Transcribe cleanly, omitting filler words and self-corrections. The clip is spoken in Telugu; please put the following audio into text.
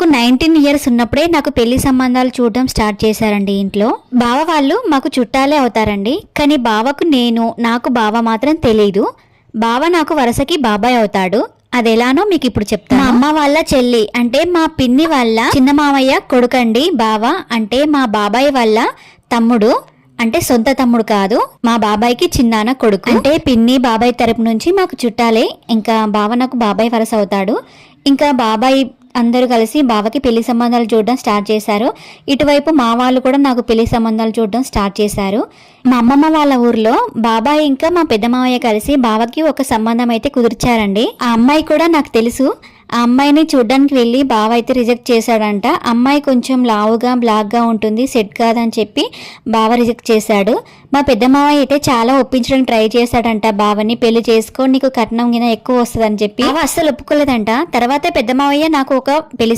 నాకు 19 ఇయర్స్ ఉన్నప్పుడే నాకు పెళ్లి సంబంధాలు చూడడం స్టార్ట్ చేశారండి ఇంట్లో. బావ వాళ్ళు మాకు చుట్టాలే అవుతారండి, కానీ బావకు నాకు బావ మాత్రం తెలీదు. బావ నాకు వరుసకి బాబాయ్ అవుతాడు. అదెలానో మీకు ఇప్పుడు చెప్తాను. మా అమ్మ వాళ్ళ చెల్లి అంటే మా పిన్ని వాళ్ళ చిన్న మామయ్య కొడుకండి బావ. అంటే మా బాబాయ్ వాళ్ళ తమ్ముడు, అంటే సొంత తమ్ముడు కాదు, మా బాబాయ్కి చిన్నాన్న కొడుకు. అంటే పిన్ని బాబాయ్ తరపు నుంచి మాకు చుట్టాలే. ఇంకా బావ నాకు బాబాయ్ వరస అవుతాడు. ఇంకా బాబాయ్ అందరూ కలిసి బావకి పెళ్లి సంబంధాలు చూడడం స్టార్ట్ చేశారు. ఇటువైపు మా వాళ్ళు కూడా నాకు పెళ్లి సంబంధాలు చూడడం స్టార్ట్ చేశారు. మా అమ్మమ్మ వాళ్ళ ఊర్లో బాబాయ్ ఇంకా మా పెద్ద మావయ్య కలిసి బావకి ఒక సంబంధం అయితే కుదిర్చారండి. ఆ అమ్మాయి కూడా నాకు తెలుసు. ఆ అమ్మాయిని చూడ్డానికి వెళ్ళి బావ అయితే రిజెక్ట్ చేశాడంట. అమ్మాయి కొంచెం లావుగా బ్లాక్ గా ఉంటుంది, సెట్ కాదని చెప్పి బావ రిజెక్ట్ చేశాడు. మా పెద్ద మావయ్య అయితే చాలా ఒప్పించడానికి ట్రై చేశాడంట. బావని పెళ్లి చేసుకో, నీకు కట్నం గిన ఎక్కువ వస్తుందని చెప్పి బావ అస్సలు ఒప్పుకోలేదంట. తర్వాత పెద్ద మావయ్య నాకు ఒక పెళ్లి